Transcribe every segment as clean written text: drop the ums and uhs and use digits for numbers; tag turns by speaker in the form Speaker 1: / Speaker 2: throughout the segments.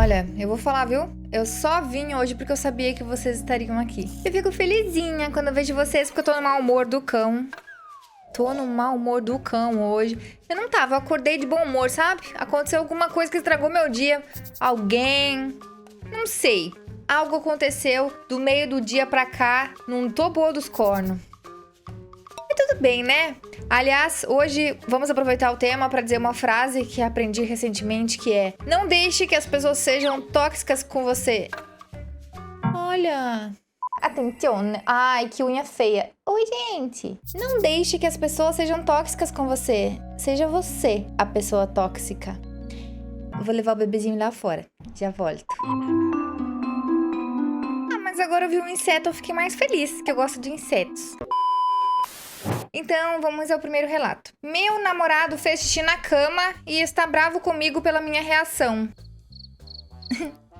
Speaker 1: Olha, eu vou falar, viu? Eu só vim hoje porque eu sabia que vocês estariam aqui. Eu fico felizinha quando eu vejo vocês porque eu tô no mau humor do cão. Tô no mau humor do cão hoje. Eu não tava, eu acordei de bom humor, sabe? Aconteceu alguma coisa que estragou meu dia. Alguém... Não sei. Algo aconteceu do meio do dia pra cá. Não tô boa dos cornos. E tudo bem, né? Aliás, hoje vamos aproveitar o tema para dizer uma frase que aprendi recentemente, que é: não deixe que as pessoas sejam tóxicas com você. Olha... Atenção. Ai, que unha feia. Oi, gente. Não deixe que as pessoas sejam tóxicas com você. Seja você a pessoa tóxica. Eu vou levar o bebezinho lá fora. Já volto. Ah, mas agora eu vi um inseto, eu fiquei mais feliz, que eu gosto de insetos. Então, vamos ao primeiro relato. Meu namorado fez xixi na cama e está bravo comigo pela minha reação.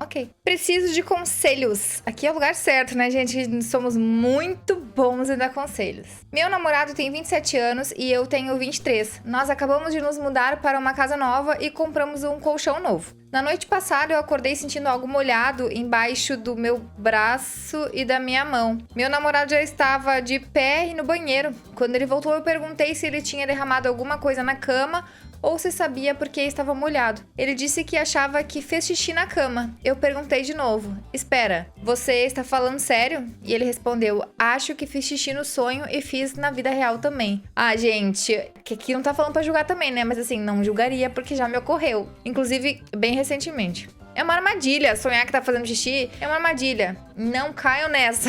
Speaker 1: Ok. Preciso de conselhos. Aqui é o lugar certo, né, gente? Somos muito bons em dar conselhos. Meu namorado tem 27 anos e eu tenho 23. Nós acabamos de nos mudar para uma casa nova e compramos um colchão novo. Na noite passada, eu acordei sentindo algo molhado embaixo do meu braço e da minha mão. Meu namorado já estava de pé e no banheiro. Quando ele voltou, eu perguntei se ele tinha derramado alguma coisa na cama ou se sabia porque estava molhado. Ele disse que achava que fez xixi na cama. Eu perguntei de novo: espera, você está falando sério? E ele respondeu: acho que fiz xixi no sonho e fiz na vida real também. Ah, gente, que aqui não tá falando pra julgar também, né? Mas assim, não julgaria porque já me ocorreu. Inclusive, bem recentemente. É uma armadilha. Sonhar que tá fazendo xixi é uma armadilha. Não caiam nessa.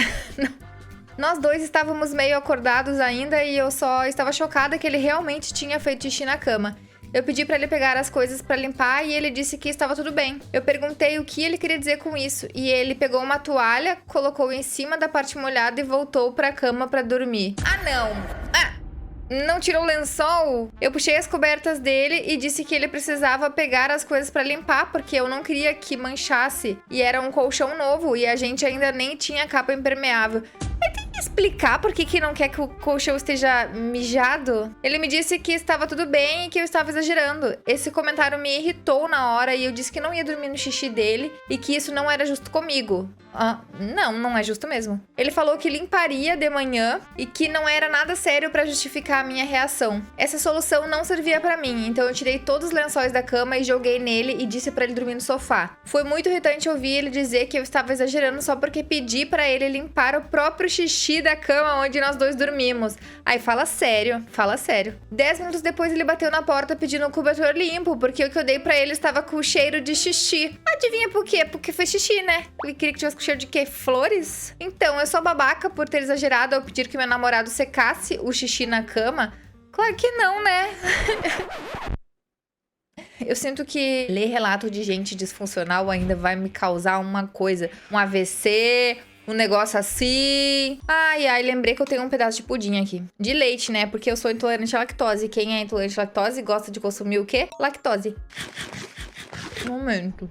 Speaker 1: Nós dois estávamos meio acordados ainda e eu só estava chocada que ele realmente tinha feito xixi na cama. Eu pedi pra ele pegar as coisas pra limpar e ele disse que estava tudo bem. Eu perguntei o que ele queria dizer com isso e ele pegou uma toalha, colocou em cima da parte molhada e voltou pra cama pra dormir. Ah, não! Não tirou o lençol? Eu puxei as cobertas dele e disse que ele precisava pegar as coisas pra limpar, porque eu não queria que manchasse. E era um colchão novo e a gente ainda nem tinha capa impermeável. Mas tem que explicar por que não quer que o colchão esteja mijado? Ele me disse que estava tudo bem e que eu estava exagerando. Esse comentário me irritou na hora e eu disse que não ia dormir no xixi dele e que isso não era justo comigo. Não é justo mesmo. Ele falou que limparia de manhã e que não era nada sério pra justificar a minha reação. Essa solução não servia pra mim, então eu tirei todos os lençóis da cama e joguei nele e disse pra ele dormir no sofá. Foi muito irritante ouvir ele dizer que eu estava exagerando só porque pedi pra ele limpar o próprio xixi da cama onde nós dois dormimos. Ai, fala sério, fala sério. 10 minutos depois ele bateu na porta pedindo um cobertor limpo, porque o que eu dei pra ele estava com cheiro de xixi. Adivinha por quê? Porque foi xixi, né? Ele queria que tivesse com cheiro de quê? Flores? Então, eu sou babaca por ter exagerado ao pedir que meu namorado secasse o xixi na cama? Claro que não, né? Eu sinto que ler relato de gente disfuncional ainda vai me causar uma coisa. Um AVC, um negócio assim. Ai, lembrei que eu tenho um pedaço de pudim aqui. De leite, né? Porque eu sou intolerante à lactose. Quem é intolerante à lactose gosta de consumir o quê? Lactose. Momento.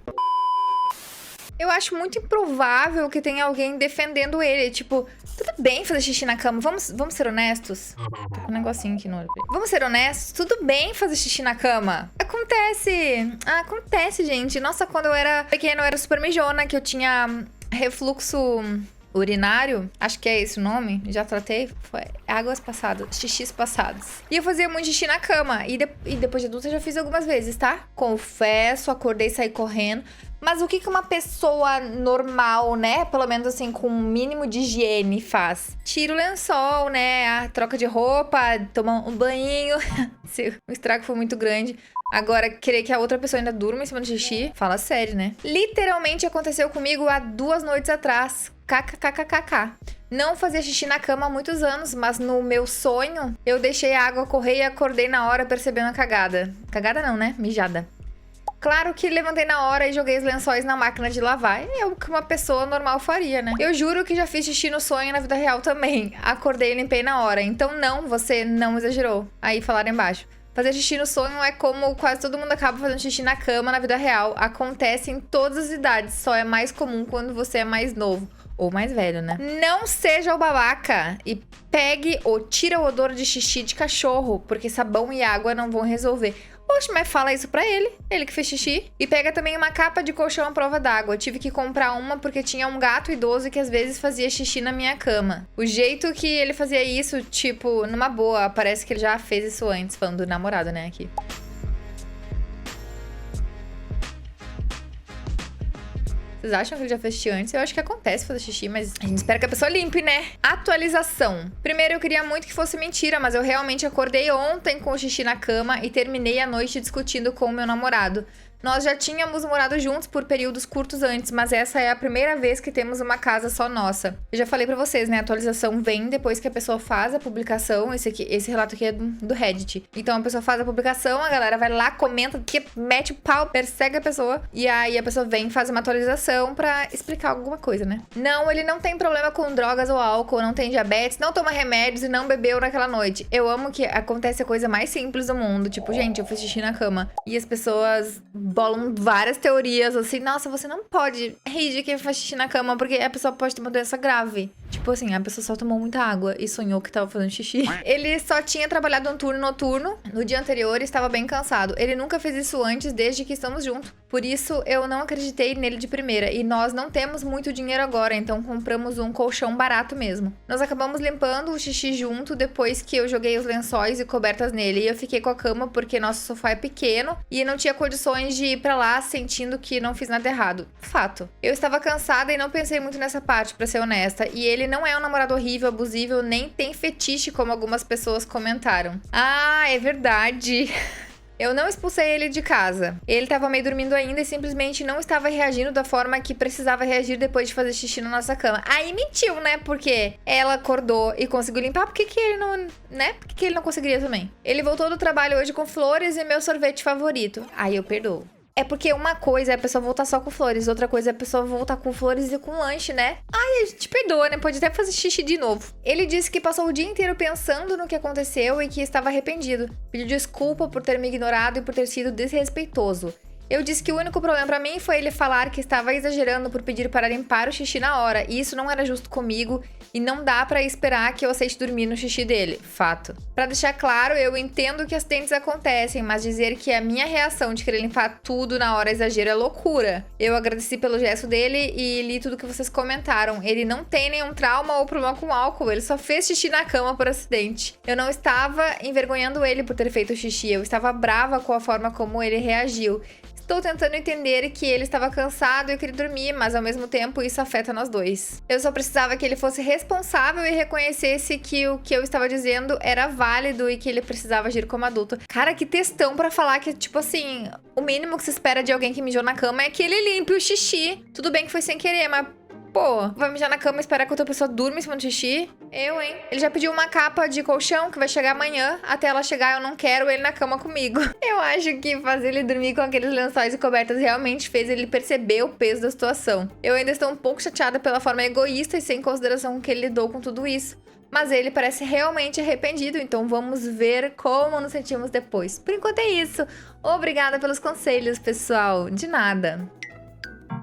Speaker 1: Eu acho muito improvável que tenha alguém defendendo ele. Tipo, tudo bem fazer xixi na cama. Vamos ser honestos? Tô com um negocinho aqui no olho. Vamos ser honestos? Tudo bem fazer xixi na cama. Acontece. Acontece, gente. Nossa, quando eu era pequena, eu era super mijona, que eu tinha refluxo urinário. Acho que é esse o nome. Já tratei. Foi águas passadas. Xixis passados. E eu fazia muito xixi na cama. E depois de adulta eu já fiz algumas vezes, tá? Confesso, acordei e saí correndo. Mas o que uma pessoa normal, né? Pelo menos assim, com um mínimo de higiene faz? Tira o lençol, né? Troca de roupa, toma um banho. Se o estrago for muito grande. Agora, querer que a outra pessoa ainda durma em cima do xixi, fala sério, né? Literalmente aconteceu comigo há 2 noites atrás. KKKKK. Não fazia xixi na cama há muitos anos, mas no meu sonho, eu deixei a água correr e acordei na hora percebendo a cagada. Cagada não, né? Mijada. Claro que levantei na hora e joguei os lençóis na máquina de lavar. É o que uma pessoa normal faria, né? Eu juro que já fiz xixi no sonho e na vida real também. Acordei e limpei na hora. Então não, você não exagerou. Aí falaram embaixo. Fazer xixi no sonho é como quase todo mundo acaba fazendo xixi na cama na vida real. Acontece em todas as idades. Só é mais comum quando você é mais novo. Ou mais velho, né? Não seja o babaca e pegue ou tira o odor de xixi de cachorro, porque sabão e água não vão resolver. Poxa, mas fala isso pra ele. Ele que fez xixi. E pega também uma capa de colchão à prova d'água. Eu tive que comprar uma porque tinha um gato idoso que às vezes fazia xixi na minha cama. O jeito que ele fazia isso, tipo, numa boa, parece que ele já fez isso antes. Falando do namorado, né, aqui. Vocês acham que ele já fez xixi antes? Eu acho que acontece fazer xixi, mas a gente espera que a pessoa limpe, né? Atualização. Primeiro, eu queria muito que fosse mentira, mas eu realmente acordei ontem com o xixi na cama e terminei a noite discutindo com o meu namorado. Nós já tínhamos morado juntos por períodos curtos antes, mas essa é a primeira vez que temos uma casa só nossa. Eu já falei pra vocês, né? A atualização vem depois que a pessoa faz a publicação. Esse relato aqui é do Reddit. Então a pessoa faz a publicação, a galera vai lá, comenta, mete o pau, persegue a pessoa. E aí a pessoa vem e faz uma atualização pra explicar alguma coisa, né? Não, ele não tem problema com drogas ou álcool, não tem diabetes, não toma remédios e não bebeu naquela noite. Eu amo que acontece a coisa mais simples do mundo. Tipo, gente, eu fiz xixi na cama. E as pessoas bolam várias teorias, assim, nossa, você não pode rir de quem faz xixi na cama, porque a pessoa pode ter uma doença grave. Tipo assim, a pessoa só tomou muita água e sonhou que tava fazendo xixi. Ele só tinha trabalhado um turno noturno no dia anterior e estava bem cansado. Ele nunca fez isso antes, desde que estamos juntos. Por isso, eu não acreditei nele de primeira. E nós não temos muito dinheiro agora, então compramos um colchão barato mesmo. Nós acabamos limpando o xixi junto depois que eu joguei os lençóis e cobertas nele. E eu fiquei com a cama porque nosso sofá é pequeno e não tinha condições de ir pra lá sentindo que não fiz nada errado. Fato. Eu estava cansada e não pensei muito nessa parte, pra ser honesta. E ele não é um namorado horrível, abusivo, nem tem fetiche, como algumas pessoas comentaram. Ah, é verdade. Eu não expulsei ele de casa. Ele estava meio dormindo ainda e simplesmente não estava reagindo da forma que precisava reagir depois de fazer xixi na nossa cama. Aí mentiu, né? Porque ela acordou e conseguiu limpar. Por que ele não, né? Por que ele não conseguiria também? Ele voltou do trabalho hoje com flores e meu sorvete favorito. Aí eu perdoo. É porque uma coisa é a pessoa voltar só com flores, outra coisa é a pessoa voltar com flores e com lanche, né? Ai, a gente perdoa, né? Pode até fazer xixi de novo. Ele disse que passou o dia inteiro pensando no que aconteceu e que estava arrependido. Pediu desculpa por ter me ignorado e por ter sido desrespeitoso. Eu disse que o único problema pra mim foi ele falar que estava exagerando por pedir para limpar o xixi na hora, e isso não era justo comigo, e não dá pra esperar que eu aceite dormir no xixi dele. Fato. Pra deixar claro, eu entendo que acidentes acontecem, mas dizer que a minha reação de querer limpar tudo na hora é exagero é loucura. Eu agradeci pelo gesto dele e li tudo que vocês comentaram. Ele não tem nenhum trauma ou problema com álcool, ele só fez xixi na cama por acidente. Eu não estava envergonhando ele por ter feito xixi, eu estava brava com a forma como ele reagiu. Estou tentando entender que ele estava cansado e queria dormir, mas ao mesmo tempo isso afeta nós dois. Eu só precisava que ele fosse responsável e reconhecesse que o que eu estava dizendo era válido e que ele precisava agir como adulto. Cara, que textão pra falar que, tipo assim, o mínimo que se espera de alguém que mijou na cama é que ele limpe o xixi. Tudo bem que foi sem querer, mas... Pô, vai mijar na cama e esperar que outra pessoa durma em cima do xixi? Eu, hein? Ele já pediu uma capa de colchão que vai chegar amanhã. Até ela chegar, eu não quero ele na cama comigo. Eu acho que fazer ele dormir com aqueles lençóis e cobertas realmente fez ele perceber o peso da situação. Eu ainda estou um pouco chateada pela forma egoísta e sem consideração com que ele lidou com tudo isso. Mas ele parece realmente arrependido, então vamos ver como nos sentimos depois. Por enquanto é isso. Obrigada pelos conselhos, pessoal. De nada.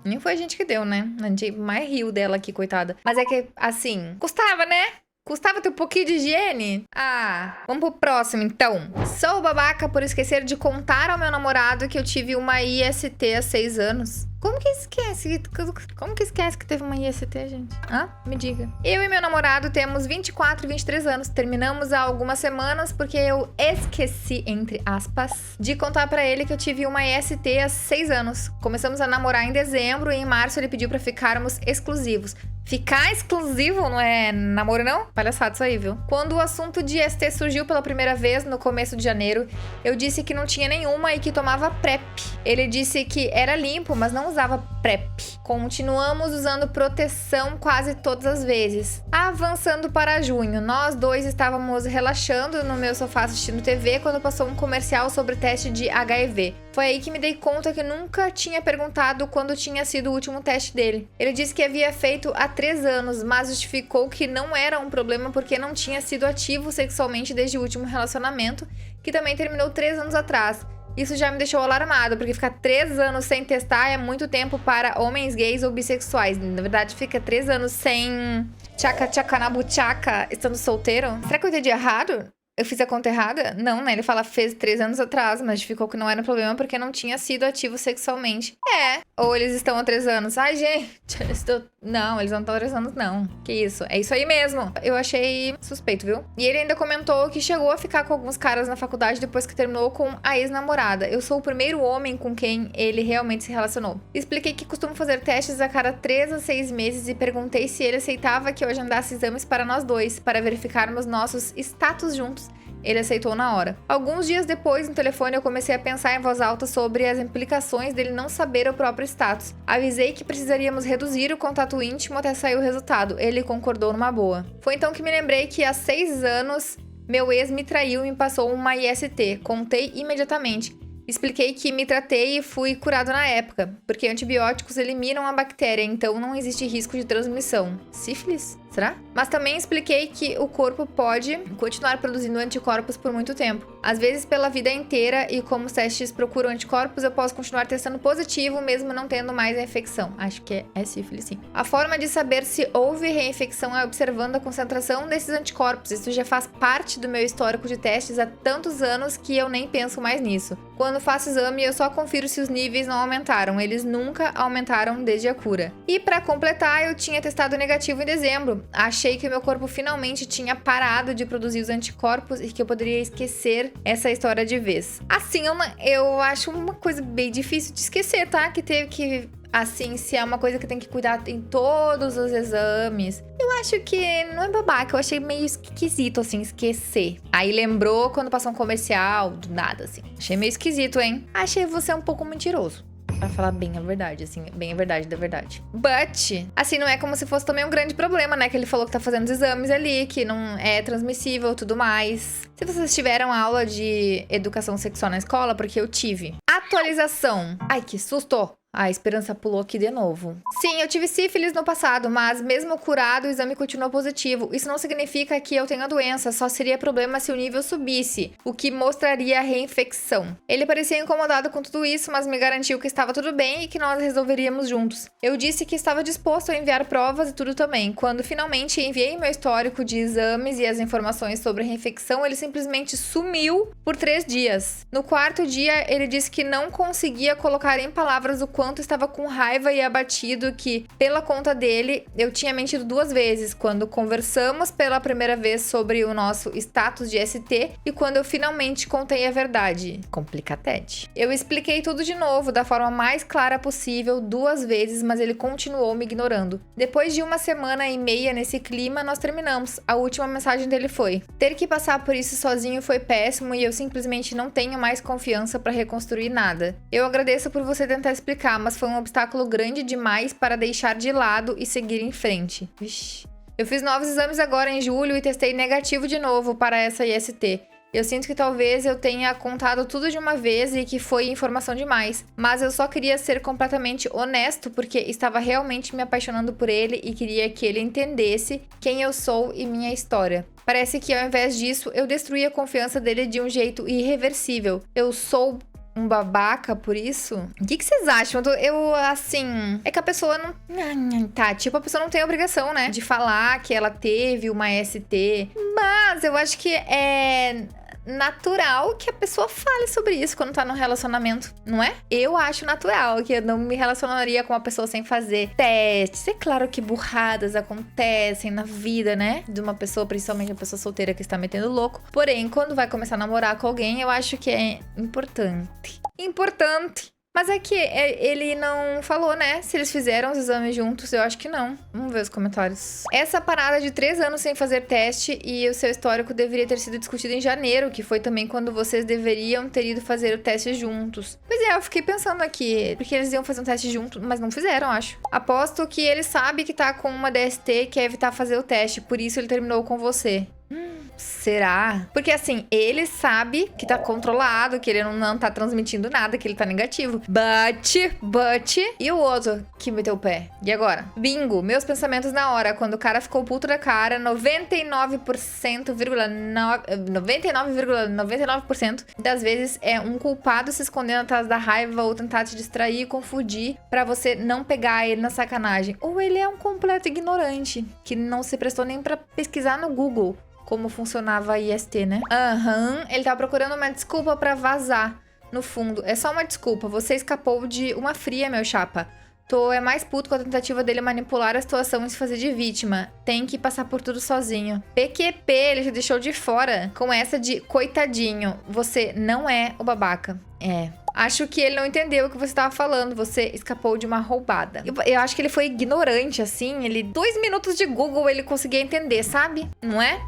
Speaker 1: Nem foi a gente que deu, né? A gente mais riu dela aqui, coitada. Mas é que, assim, custava, né? Custava ter um pouquinho de higiene? Ah, vamos pro próximo, então. Sou babaca por esquecer de contar ao meu namorado que eu tive uma IST há 6 anos. Como que esquece? Como que esquece que teve uma IST, gente? Hã? Me diga. Eu e meu namorado temos 24 e 23 anos. Terminamos há algumas semanas porque eu esqueci, entre aspas, de contar pra ele que eu tive uma IST há 6 anos. Começamos a namorar em dezembro e em março ele pediu pra ficarmos exclusivos. Ficar exclusivo não é namoro, não? Palhaçada isso aí, viu? Quando o assunto de IST surgiu pela primeira vez, no começo de janeiro, eu disse que não tinha nenhuma e que tomava PrEP. Ele disse que era limpo, mas não usava PrEP. Continuamos usando proteção quase todas as vezes. Avançando para junho, nós dois estávamos relaxando no meu sofá assistindo TV quando passou um comercial sobre teste de HIV. Foi aí que me dei conta que nunca tinha perguntado quando tinha sido o último teste dele. Ele disse que havia feito há 3 anos, mas justificou que não era um problema porque não tinha sido ativo sexualmente desde o último relacionamento, que também terminou 3 anos atrás. Isso já me deixou alarmado, porque ficar 3 anos sem testar é muito tempo para homens gays ou bissexuais. Na verdade, fica 3 anos sem tchaca-tchaca na buchaca estando solteiro. Será que eu entendi errado? Eu fiz a conta errada? Não, né? Ele fala fez 3 anos atrás, mas ficou que não era problema porque não tinha sido ativo sexualmente. Ou eles estão há 3 anos. Ai, gente, não, eles não estão há 3 anos, não. Que isso? É isso aí mesmo. Eu achei suspeito, viu? E ele ainda comentou que chegou a ficar com alguns caras na faculdade depois que terminou com a ex-namorada. Eu sou o primeiro homem com quem ele realmente se relacionou. Expliquei que costumo fazer testes a cada 3 a 6 meses e perguntei se ele aceitava que eu agendasse exames para nós dois, para verificarmos nossos status juntos. Ele aceitou na hora. Alguns dias depois, no telefone, eu comecei a pensar em voz alta sobre as implicações dele não saber o próprio status. Avisei que precisaríamos reduzir o contato íntimo até sair o resultado. Ele concordou numa boa. Foi então que me lembrei que há 6 anos, meu ex me traiu e me passou uma IST. Contei imediatamente. Expliquei que me tratei e fui curado na época, porque antibióticos eliminam a bactéria, então não existe risco de transmissão. Sífilis? Será? Mas também expliquei que o corpo pode continuar produzindo anticorpos por muito tempo. Às vezes pela vida inteira, e como os testes procuram anticorpos, eu posso continuar testando positivo mesmo não tendo mais a infecção. Acho que é sífilis, sim. A forma de saber se houve reinfecção é observando a concentração desses anticorpos. Isso já faz parte do meu histórico de testes há tantos anos que eu nem penso mais nisso. Quando faço exame, eu só confiro se os níveis não aumentaram. Eles nunca aumentaram desde a cura. E para completar, eu tinha testado negativo em dezembro. Achei que o meu corpo finalmente tinha parado de produzir os anticorpos e que eu poderia esquecer essa história de vez. Assim, eu acho uma coisa bem difícil de esquecer, tá? Que teve que... Assim, se é uma coisa que tem que cuidar em todos os exames. Eu acho que não é babaca, eu achei meio esquisito, assim, esquecer. Aí lembrou quando passou um comercial, do nada, assim. Achei meio esquisito, hein? Achei você um pouco mentiroso. Pra falar bem a verdade, assim, bem a verdade da verdade. But, assim, não é como se fosse também um grande problema, né? Que ele falou que tá fazendo os exames ali, que não é transmissível e tudo mais. Se vocês tiveram aula de educação sexual na escola, porque eu tive. Atualização. Ai, que susto! A esperança pulou aqui de novo. Sim, eu tive sífilis no passado, mas mesmo curado, o exame continuou positivo. Isso não significa que eu tenha doença, só seria problema se o nível subisse, o que mostraria a reinfecção. Ele parecia incomodado com tudo isso, mas me garantiu que estava tudo bem e que nós resolveríamos juntos. Eu disse que estava disposto a enviar provas e tudo também. Quando finalmente enviei meu histórico de exames e as informações sobre a reinfecção, ele simplesmente sumiu por 3 dias. No 4º dia, ele disse que não conseguia colocar em palavras o quanto estava com raiva e abatido, que, pela conta dele, eu tinha mentido 2 vezes, quando conversamos pela primeira vez sobre o nosso status de ST e quando eu finalmente contei a verdade. Complicatete. Eu expliquei tudo de novo, da forma mais clara possível, 2 vezes, mas ele continuou me ignorando. Depois de 1 semana e meia nesse clima, nós terminamos. A última mensagem dele foi: ter que passar por isso sozinho foi péssimo e eu simplesmente não tenho mais confiança para reconstruir nada. Eu agradeço por você tentar explicar, mas foi um obstáculo grande demais para deixar de lado e seguir em frente. Vixe. Eu fiz novos exames agora em julho e testei negativo de novo para essa IST. Eu sinto que talvez eu tenha contado tudo de uma vez e que foi informação demais, mas eu só queria ser completamente honesto porque estava realmente me apaixonando por ele e queria que ele entendesse quem eu sou e minha história. Parece que ao invés disso, eu destruí a confiança dele de um jeito irreversível. Eu sou um babaca por isso? O que vocês acham? Eu, assim... É que a pessoa não... Tá, tipo, a pessoa não tem a obrigação, né? De falar que ela teve uma ST. Mas eu acho que é natural que a pessoa fale sobre isso quando tá num relacionamento, não é? Eu acho natural que eu não me relacionaria com uma pessoa sem fazer testes. É claro que burradas acontecem na vida, né? De uma pessoa, principalmente uma pessoa solteira que está metendo louco. Porém, quando vai começar a namorar com alguém, eu acho que é importante. Mas é que ele não falou, né? Se eles fizeram os exames juntos, eu acho que não. Vamos ver os comentários. Essa parada de 3 anos sem fazer teste e o seu histórico deveria ter sido discutido em janeiro, que foi também quando vocês deveriam ter ido fazer o teste juntos. Pois é, eu fiquei pensando aqui, porque eles iam fazer um teste junto, mas não fizeram, acho. Aposto que ele sabe que tá com uma DST e quer evitar fazer o teste, por isso ele terminou com você. Será? Porque assim, ele sabe que tá controlado, que ele não tá transmitindo nada, que ele tá negativo. But... E o outro que meteu o pé? E agora? Bingo, meus pensamentos na hora. Quando o cara ficou puto da cara, 99,99% das vezes é um culpado se escondendo atrás da raiva ou tentar te distrair e confundir pra você não pegar ele na sacanagem. Ou ele é um completo ignorante, que não se prestou nem pra pesquisar no Google como funcionava a IST, né? Aham, ele tava procurando uma desculpa pra vazar, no fundo. É só uma desculpa, você escapou de uma fria, meu chapa. Tô é mais puto com a tentativa dele manipular a situação e se fazer de vítima. Tem que passar por tudo sozinho. PQP, ele já deixou de fora com essa de coitadinho. Você não é o babaca. É. Acho que ele não entendeu o que você tava falando. Você escapou de uma roubada. Eu acho que ele foi ignorante, assim. 2 minutos de Google ele conseguia entender, sabe? Não é?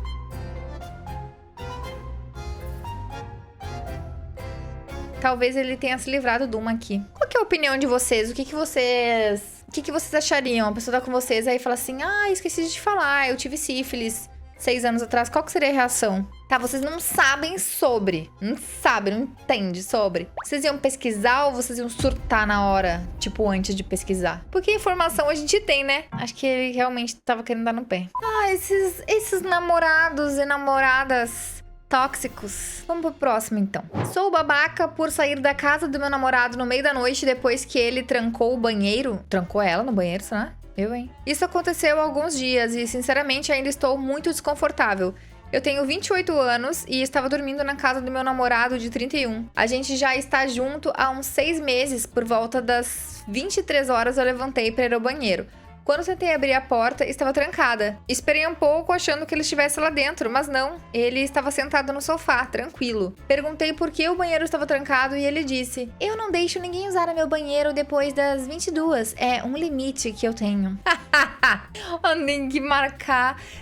Speaker 1: Talvez ele tenha se livrado de uma aqui. Qual que é a opinião de vocês? O que vocês achariam? A pessoa tá com vocês aí e fala assim: ah, esqueci de te falar, eu tive sífilis 6 anos atrás. Qual que seria a reação? Tá, vocês não sabem sobre. Não sabem, não entendem sobre. Vocês iam pesquisar ou vocês iam surtar na hora? Tipo, antes de pesquisar? Porque informação a gente tem, né? Acho que ele realmente tava querendo dar no pé. Ah, esses namorados e namoradas tóxicos. Vamos pro próximo, então. Sou babaca por sair da casa do meu namorado no meio da noite depois que ele trancou o banheiro. Trancou ela no banheiro, será? Eu, hein? Isso aconteceu há alguns dias e, sinceramente, ainda estou muito desconfortável. Eu tenho 28 anos e estava dormindo na casa do meu namorado de 31. A gente já está junto há uns 6 meses. Por volta das 23 horas eu levantei para ir ao banheiro. Quando tentei abrir a porta, estava trancada. Esperei um pouco achando que ele estivesse lá dentro, mas não. Ele estava sentado no sofá, tranquilo. Perguntei por que o banheiro estava trancado e ele disse: eu não deixo ninguém usar o meu banheiro depois das 22. É um limite que eu tenho.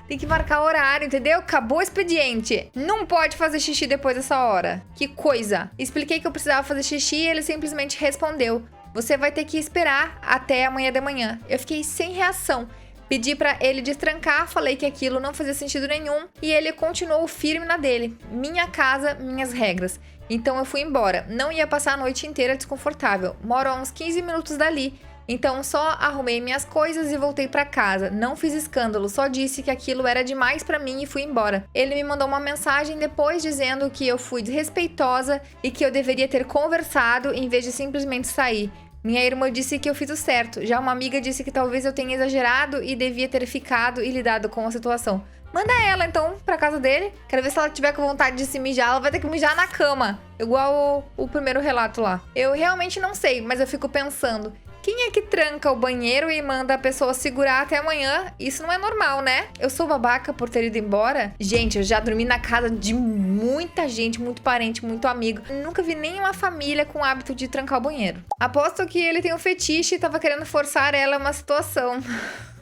Speaker 1: Tem que marcar horário, entendeu? Acabou o expediente. Não pode fazer xixi depois dessa hora. Que coisa. Expliquei que eu precisava fazer xixi e ele simplesmente respondeu: você vai ter que esperar até amanhã de manhã. Eu fiquei sem reação. Pedi pra ele destrancar, falei que aquilo não fazia sentido nenhum e ele continuou firme na dele. Minha casa, minhas regras. Então eu fui embora. Não ia passar a noite inteira desconfortável. Moro a uns 15 minutos dali. Então só arrumei minhas coisas e voltei pra casa. Não fiz escândalo, só disse que aquilo era demais pra mim e fui embora. Ele me mandou uma mensagem depois dizendo que eu fui desrespeitosa e que eu deveria ter conversado em vez de simplesmente sair. Minha irmã disse que eu fiz o certo. Já uma amiga disse que talvez eu tenha exagerado e devia ter ficado e lidado com a situação. Manda ela, então, pra casa dele. Quero ver se ela tiver com vontade de se mijar. Ela vai ter que mijar na cama. Igual o primeiro relato lá. Eu realmente não sei, mas eu fico pensando: quem é que tranca o banheiro e manda a pessoa segurar até amanhã? Isso não é normal, né? Eu sou babaca por ter ido embora? Gente, eu já dormi na casa de muita gente, muito parente, muito amigo. Nunca vi nenhuma família com o hábito de trancar o banheiro. Aposto que ele tem um fetiche e tava querendo forçar ela a uma situação.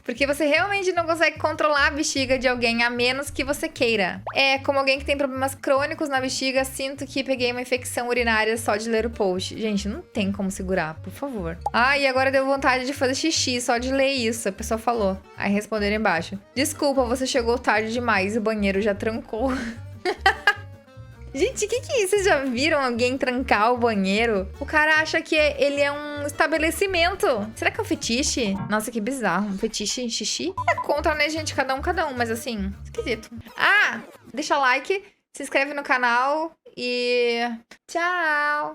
Speaker 1: Porque você realmente não consegue controlar a bexiga de alguém, a menos que você queira. É, como alguém que tem problemas crônicos na bexiga, sinto que peguei uma infecção urinária só de ler o post. Gente, não tem como segurar, por favor. Ah, e agora deu vontade de fazer xixi só de ler isso, a pessoa falou. Aí responderam embaixo: desculpa, você chegou tarde demais, o banheiro já trancou. Gente, o que é isso? Vocês já viram alguém trancar o banheiro? O cara acha que ele é um estabelecimento. Será que é um fetiche? Nossa, que bizarro. Um fetiche xixi? É contra, né, gente? Cada um. Mas assim, esquisito. Ah, deixa like, se inscreve no canal e tchau!